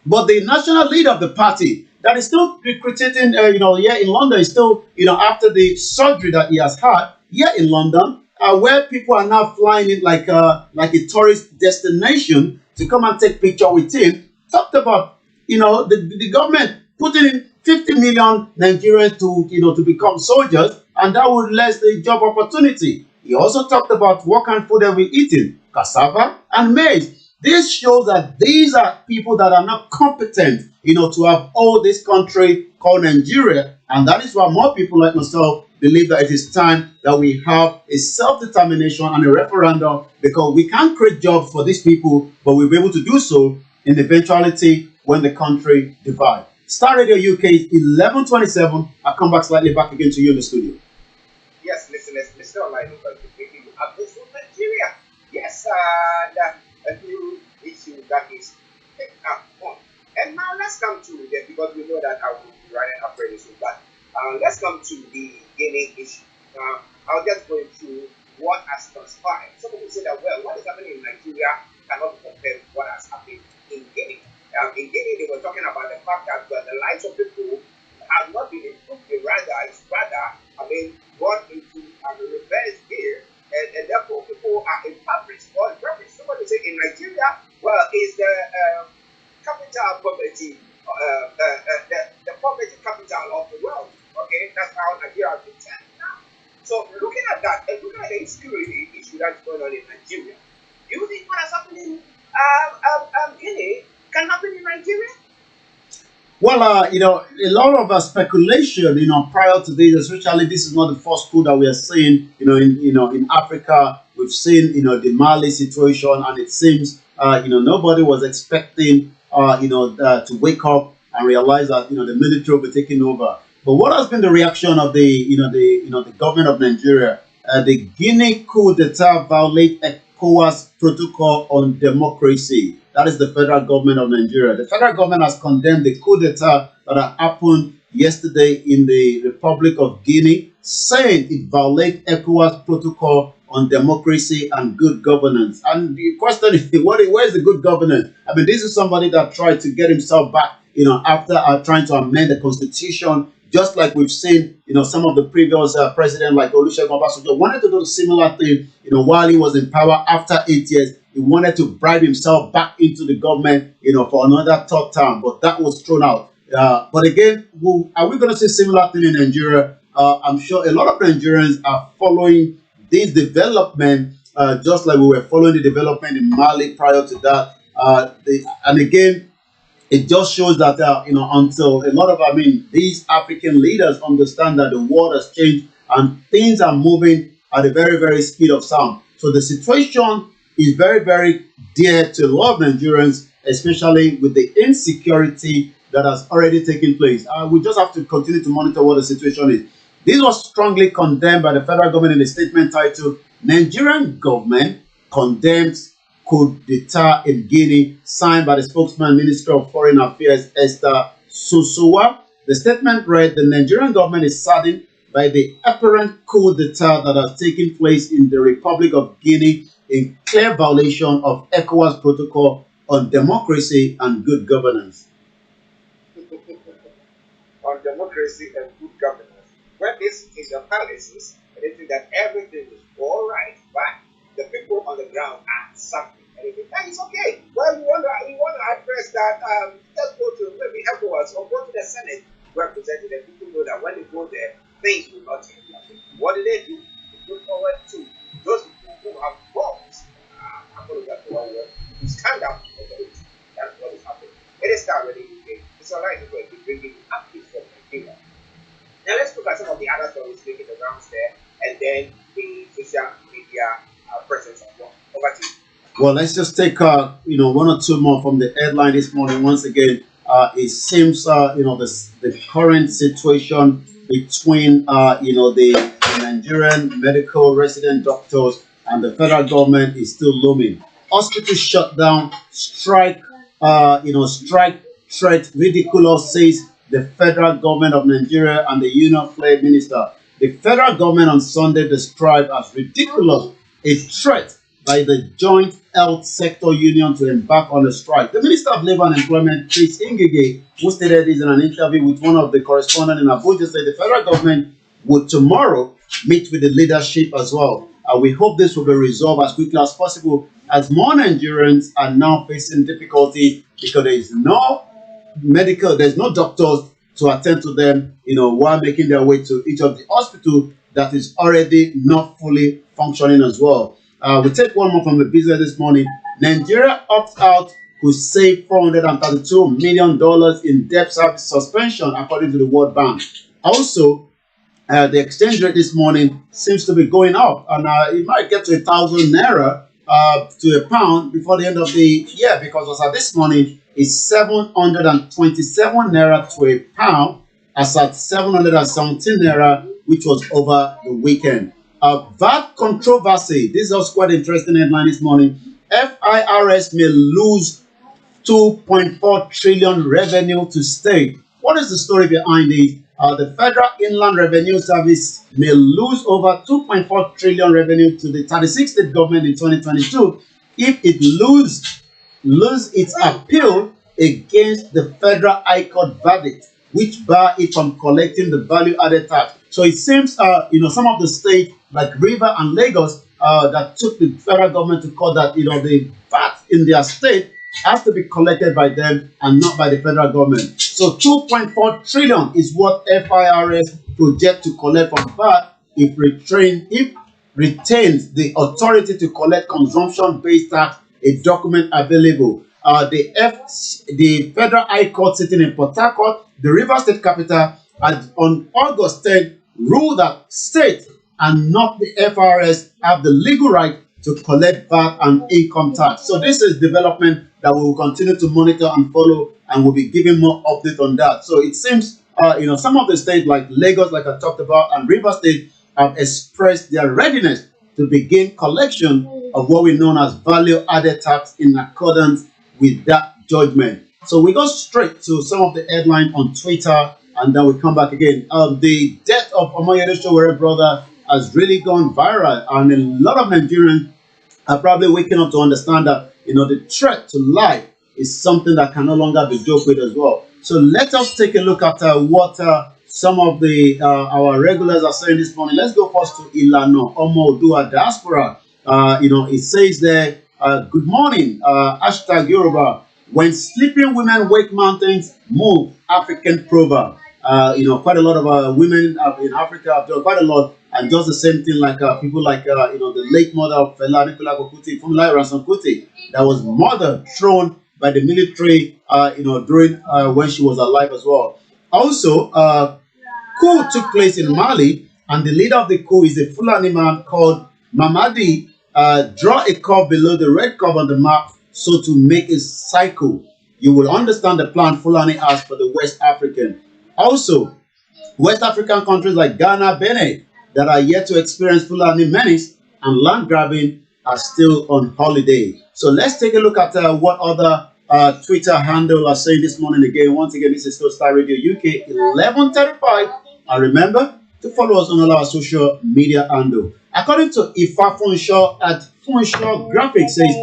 But the national leader of the party that is still recruiting, here in London, is still, after the surgery that he has had here in London, where people are now flying in like a tourist destination to come and take picture with him, talked about, the government putting in 50 million Nigerians to become soldiers, and that would less the job opportunity. He also talked about what kind of food they were eating, cassava and maize. This shows that these are people that are not competent, to have all this country called Nigeria. And that is why more people like myself believe that it is time that we have a self-determination and a referendum, because we can't create jobs for these people, but we'll be able to do so in the eventuality when the country divides. Starr Radio UK is 11:27. I'll come back again to you in the studio. Yes, listeners, Mr. Olayomi Hrh bringing you updates from Nigeria. Yes, a new issue that is picked up on. And now let's come to that, because we know that I will be running up very soon. But let's come to the Guinea issue. I'll just go through what has transpired. Some people say that, well, what is happening in Nigeria cannot be compared to what has happened in Guinea. In Guinea, they were talking about the fact that the lives of people have not been improved. It's rather, gone into a reverse gear, and therefore people are impoverished or impoverished. Somebody say in Nigeria, well, is the capital poverty, the poverty capital of the world. Okay, that's how Nigeria has been said now. So looking at that, and looking at the insecurity issue that's going on in Nigeria, do you think what has happened in Guinea can happen in Nigeria? Well, a lot of speculation, prior to this, especially this is not the first coup that we are seeing, in Africa. We've seen, the Mali situation, and it seems, nobody was expecting, to wake up and realize that, the military will be taking over. But what has been the reaction of the government of Nigeria? The Guinea coup d'etat violate ECOWAS protocol on democracy. That is the federal government of Nigeria. The federal government has condemned the coup d'etat that happened yesterday in the Republic of Guinea, saying it violates ECOWAS protocol on democracy and good governance. And the question is, where's the good governance? This is somebody that tried to get himself back, after trying to amend the constitution, just like we've seen, some of the previous presidents like Olusegun Obasanjo wanted to do a similar thing, while he was in power after 8 years. He wanted to bribe himself back into the government, for another third term, but that was thrown out. But again, are we going to see similar thing in Nigeria? I'm sure a lot of Nigerians are following this development, just like we were following the development in Mali prior to that. And again, it just shows that until a lot of these African leaders understand that the world has changed and things are moving at a very, very speed of sound. So the situation is very, very dear to a lot of Nigerians, especially with the insecurity that has already taken place. We just have to continue to monitor what the situation is. This was strongly condemned by the federal government in a statement titled "Nigerian Government Condemns Coup d'etat in Guinea," signed by the spokesman, Minister of Foreign Affairs, Esther Susuwa. The statement read, "The Nigerian government is saddened by the apparent coup d'etat that has taken place in the Republic of Guinea in clear violation of ECOWAS protocol on democracy and good governance." On democracy and good governance. When they sit in their palaces and they think that everything is all right, but the people on the ground are suffering. And they think that is okay. Well, we want to address that. Let's go to maybe ECOWAS or go to the Senate representing the people know that when they go there, things will not change. What do? They look forward to those people who have votes. To stand up for the That's what is happening. It is Starr Radio UK. It's alright to be bringing updates from Nigeria. Now let's look at some of the other stories making the rounds there, and then the social media presence as well. Over to you. Well, let's just take one or two more from the headline this morning. Once again, it seems the current situation between the Nigerian medical resident doctors and the federal government is still looming. Hospital shutdown, strike threat ridiculous, says the federal government of Nigeria and the union flag minister. The federal government on Sunday described as ridiculous a threat by the joint health sector union to embark on a strike. The Minister of Labour and Employment, Chris Ngige, who stated this in an interview with one of the correspondents in Abuja, said the federal government would tomorrow meet with the leadership as well. We hope this will be resolved as quickly as possible, as more Nigerians are now facing difficulty because there's no doctors to attend to them, while making their way to each of the hospitals that is already not fully functioning as well. We take one more from the business this morning. Nigeria opts out could save $432 million in debt service suspension, according to the World Bank. Also, the exchange rate this morning seems to be going up, and it might get to 1,000 naira to a pound before the end of the year, because as at this morning, it's 727 naira to a pound, as at 717 naira, which was over the weekend. VAT controversy. This is also quite interesting headline this morning. FIRS may lose 2.4 trillion revenue to state. What is the story behind it? The Federal Inland Revenue Service may lose over 2.4 trillion revenue to the 36 state government in 2022 if it lose its appeal against the Federal High Court verdict, which bar it from collecting the value-added tax. So it seems, some of the states like River and Lagos that took the federal government to court that, the VAT in their state has to be collected by them and not by the federal government. So 2.4 trillion is what FIRS project to collect from VAT if retains the authority to collect consumption-based tax, a document available. The Federal High Court sitting in Port Harcourt, the River State capital, had on August 10th ruled that state and not the FIRS have the legal right to collect VAT and income tax. So this is development that we will continue to monitor and follow, and we'll be giving more update on that. So it seems, some of the states like Lagos, like I talked about, and River State have expressed their readiness to begin collection of what we know as value-added tax in accordance with that judgment. So we go straight to some of the headlines on Twitter, and then we come back again. The death of Olayomi Hrh brother has really gone viral, and a lot of Nigerians are probably waking up to understand that the threat to life is something that can no longer be joked with as well. So let us take a look at what some of the our regulars are saying this morning. Let's go first to Ilano Omo Odua Diaspora. It says there, good morning, hashtag Yoruba. When sleeping women wake mountains, move, African proverb. Quite a lot of women in Africa have done quite a lot, and just the same thing like people like the late mother of Fela Nicola Kuti, Funmilayo Ransome Kuti, that was mother thrown by the military, during when she was alive as well. Also, coup took place in Mali, and the leader of the coup is a Fulani man called Mamadi. Draw a curve below the red curve on the map, so to make a cycle. You will understand the plan Fulani has for the West African. Also, West African countries like Ghana, Benin, that are yet to experience Fulani menace and land grabbing are still on holiday. So let's take a look at what other Twitter handle are saying this morning again. Once again, this is still Starr Radio UK 11:35. And remember to follow us on all our social media handle. According to Ifa Funshaw at Funshaw Graphics says,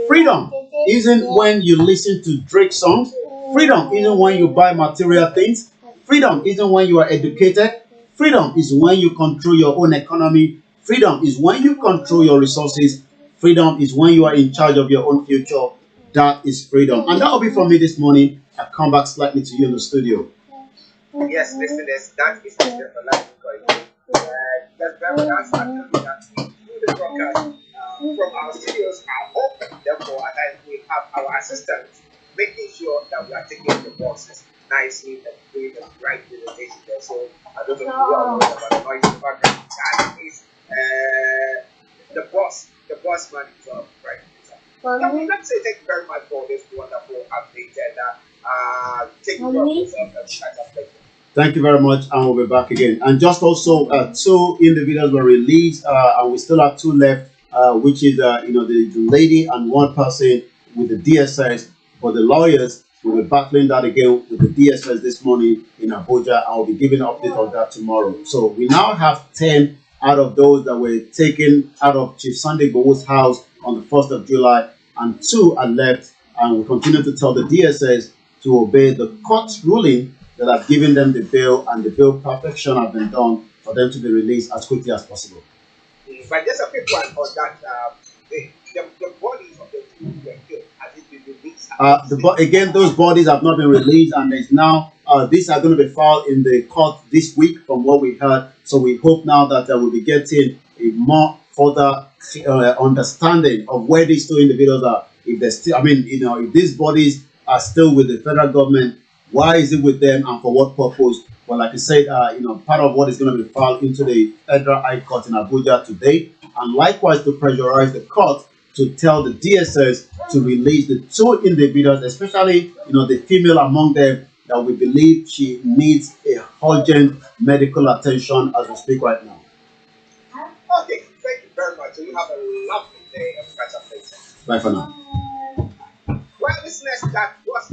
freedom isn't when you listen to Drake songs. Freedom isn't when you buy material things. Freedom isn't when you are educated. Freedom is when you control your own economy. Freedom is when you control your resources. Freedom is when you are in charge of your own future. That is freedom. And that will be from me this morning. I'll come back slightly to you in the studio. Yes, listeners, that is Mr. Olayomi. Let's bear with us until we can do the broadcast from our studios are open. Therefore, at times we have our assistants making sure that we are taking the boxes nicely and doing the right presentation there. So, I don't know if you are aware about the noise in the background. That is the boss man himself, right? Let me say thank you very much for this wonderful update and take care of yourself and catch up later. Thank you very much, and we'll be back again. And just also, 2 individuals were released, and we still have 2 left, which is the lady and 1 person with the DSS. For the lawyers, we'll be battling that again with the DSS this morning in Abuja. I will be giving an update on that tomorrow. So we now have 10 out of those that were taken out of Chief Sunday Igboho's house on the 1st of July, and 2 are left, and we continue to tell the DSS to obey the court's ruling that have given them the bail, and the bail perfection have been done for them to be released as quickly as possible. But just a quick one on that, the bodies of the 2 who were killed, has it been released? Again, those bodies have not been released, and there's now, these are going to be filed in the court this week from what we heard. So we hope now that we'll be getting a more further understanding of where these 2 individuals are. If they're still, if these bodies are still with the federal government, why is it with them and for what purpose? Well, like I said, part of what is going to be filed into the Federal High Court in Abuja today, and likewise to pressurize the court to tell the DSS to release the 2 individuals, especially the female among them, that we believe she needs a urgent medical attention as we speak right now. Okay, thank you very much. You have a lovely day and catch up later. Bye for now. Well, listeners, that was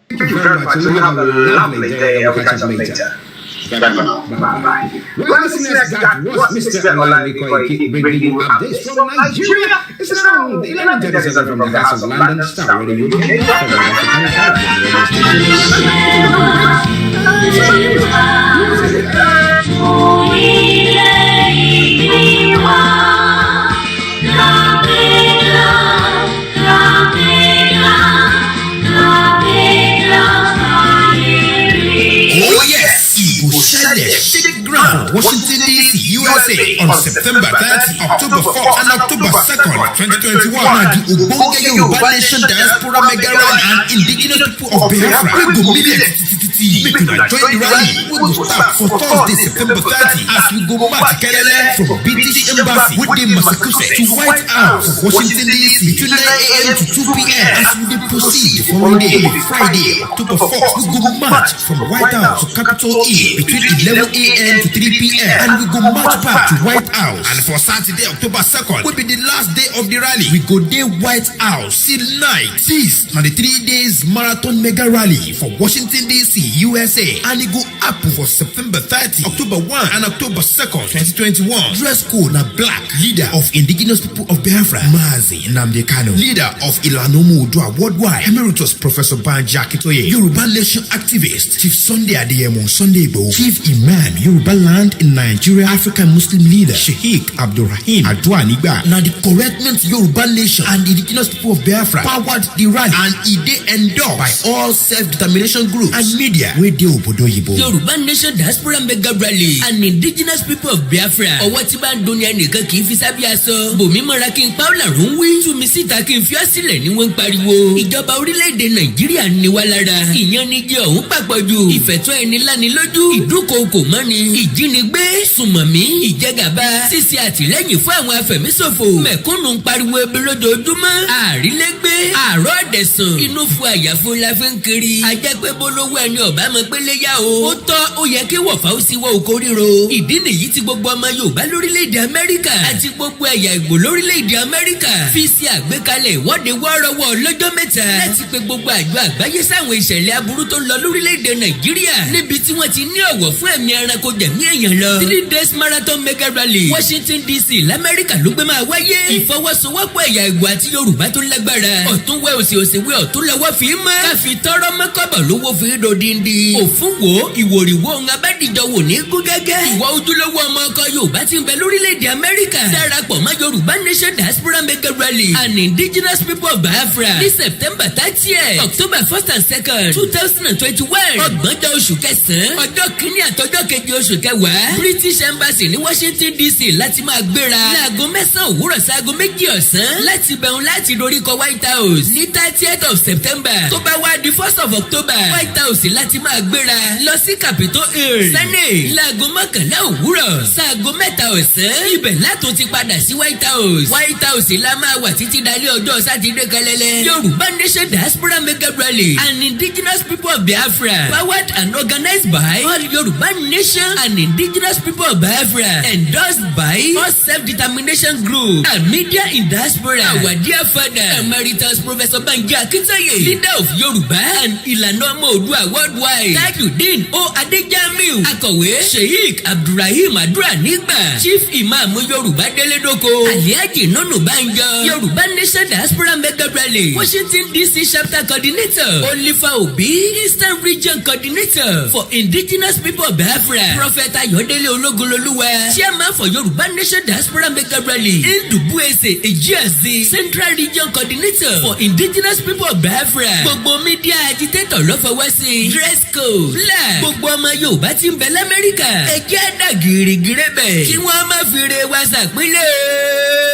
Thank you very much. You have a lovely day and catch up later. Bye-bye. Well, listeners, that was Mr. Olayomi Hrh bringing you updates from Nigeria. It's around 11:37 from the House of London, Starr Radio Shake the ground, Washington DC, USA, on September 30, October 4th, and October 2nd, 2021. The Ubonga Yoruba Nation Diaspora Mega Rally and Indigenous People of Biafra. We go millions. Make una join the rally. We go start for Thursday, September 30, as we go back to Kelele from British Embassy with the Massachusetts to White House, Washington DC, between 9 a.m. to 2 p.m. As we proceed the following day, Friday, October 4th, we go march from White House to Capitol Hill between 11 a.m. to 3 p.m. and we go march back to White House. And for Saturday, October 2nd, will be the last day of the rally. We go day White House till night. This now the 3 days marathon mega rally for Washington DC, USA, and it go up for September 30, October 1, and October 2nd, 2021. Dress code na black. Leader of Indigenous People of Biafra, Mazi Nnamdi Kanu. Leader of Ilanomu Udua Worldwide, Emeritus Professor Banji Akintoye. Yoruba Nation activist, Chief Sunday Adeyemo Sunday Igboho. Chief Imam, Yoruba Land in Nigeria, African Muslim leader, Sheikh Abdulrahim Aduanigba. Now the correctment Yoruba nation and indigenous people of Biafra powered the rally and it dey endorsed by all self-determination groups and media wey dey obodo yibo. Yoruba Nation Diaspora Mega Rally and indigenous people of Biafra. Ọwọ́ tí bá ń dun ni ẹnìkan kì í fi sábẹ́ aṣọ. Bòmí mọ́ra kí n pa ọ́ làrún wí. Tú mi síta kí n fi ọ́ sílẹ̀ ni wọ́n ń pariwo. Ìjọba orílẹ̀-èdè Nàìjíríà ni wá lára. Ìyanijẹ ọ̀hún pàpọ̀ jù. Ìfẹ̀tọ́ ẹni láni lójú. Ìdúkookò mọ́ni. Ìjínigbé. Sùmọ̀mí. Ìjẹgàba. Ṣíṣe àtìlẹ́yìn fún àwọn afẹ̀míṣòfò. Mẹ̀kúnnù ń pariwo ebi lójoojúmọ́. Àrílégbé. Àárọ̀ ọ̀dẹ̀sùn. Inú fu àyàfo la fi ń kiri. Ajẹ́ pé bolówó ẹni ọ̀bá mọ̀ pé léyà o. Ó tọ́ ó yẹ kí wọ̀fà ó sì wọ òkò ríro. Ìdí nìyí tí gbogbo ọmọ Yorùbá lórílẹ̀‐èdè Amẹ́ríkà àti gbogbo ẹ̀yà Ìgbò lórílẹ̀‐èdè Amẹ́ríkà fi ṣe àgbékalẹ̀ ìwọ́de wọ́ọ́rọ́wọ́ lọ́jọ́ mẹ́ta láti pe gbogbo àjọ àgbáyé sáwọn ìṣẹ̀lẹ̀ aburú tó ń lọ lórílẹ̀‐èdè Nàìjíríà níbi tí wọ́n ti ní ọ̀wọ̀ fún ẹ̀mí ẹranko jẹ̀mí èèyàn lọ. 3 days marathon mega rally Washington DC l'Amẹ́ríkà ló gbé máa wáyé. Ìfọwọ́sowọ́pọ̀ ẹ̀yà Ìgbò àti Yorùbá tó lágbára. Ọ̀tún wẹ òsì òsì wẹ ọ̀tún lọ́wọ́ fi mọ́. Káfi tọ́rọ́ mọ́kọ́bọ̀ lówó fi dòdìndì. Òfún wo ìwòrìwò ń abádìjọ wò ní gún gẹ́gẹ́. Ìwọ ojúlówó ọmọ ọkọ Yorùbá ti ń bẹ lórílẹ̀‐èdè Amẹ́ríkà. Darapọ̀ mọ́ Yorùbá Nation Diaspora Mega Rally and indigenous people of Biafra ní September 30th, October 1st and 2nd, 2021. Ọgbọ̀njọ́ oṣù kẹsàn-án, ọjọ́ kìíní àtọjọ́ kejì oṣù kẹwàá. British Embassy ní Washington DC láti máa gbéra. Láago 9 òwúrọ̀ sáago 2 ọ̀sán. Láti bẹ̀rùn láti doríkọ White House ní 30th of September. Tó bá wá di 1st of October, White House láti máa gbéra lọ sí Capitol Hill. Senate láago 11 òwúrọ̀ sáago 3 ọ̀sán. Ibẹ̀ látún ti padà sí White House. White House la máa wà títí dalẹ́ ọjọ́ Sátidé kẹlẹ́lẹ́. Yorùbá Nation Diaspora Mega Rally and indigenous people of Biafra powered and organized by all Yorùbá Nation and indigenous people of Biafra, endorsed by all self-determination group and media in diaspora. Our dear father Emeritus Professor Banji Akintoye, leader of Yorùbá and Ìlànà Ọmọ Oòduà worldwide. Tajudeen O Adejamiu, akọ̀wé Sheikh Abdulrahim Aduanigba, Chief Imam Yorùbá Délédoko, Alhaji Nunu Banjo, Yorùbá Nation Diaspora Mega Rally Washington DC Chapter Coordinator, Olifa Obi, Eastern Region Coordinator for Indigenous People of Biafra, Prophet Ayodele Ologololuwa, Chairman for Yorùbá Nation Diaspora Mega Rally, Ndubueze Ejiazi, Central Region Coordinator for Indigenous People of Biafra. Gbogbo media agitator ló fọwọ́ sí. Dress code flag. Gbogbo ọmọ Yorùbá tí ń bẹ l'Amẹ́ríkà. Ẹ jẹ́ àdá gírígírí bẹ̀. Kí wọ́n má fi re wa ṣàpínlẹ̀.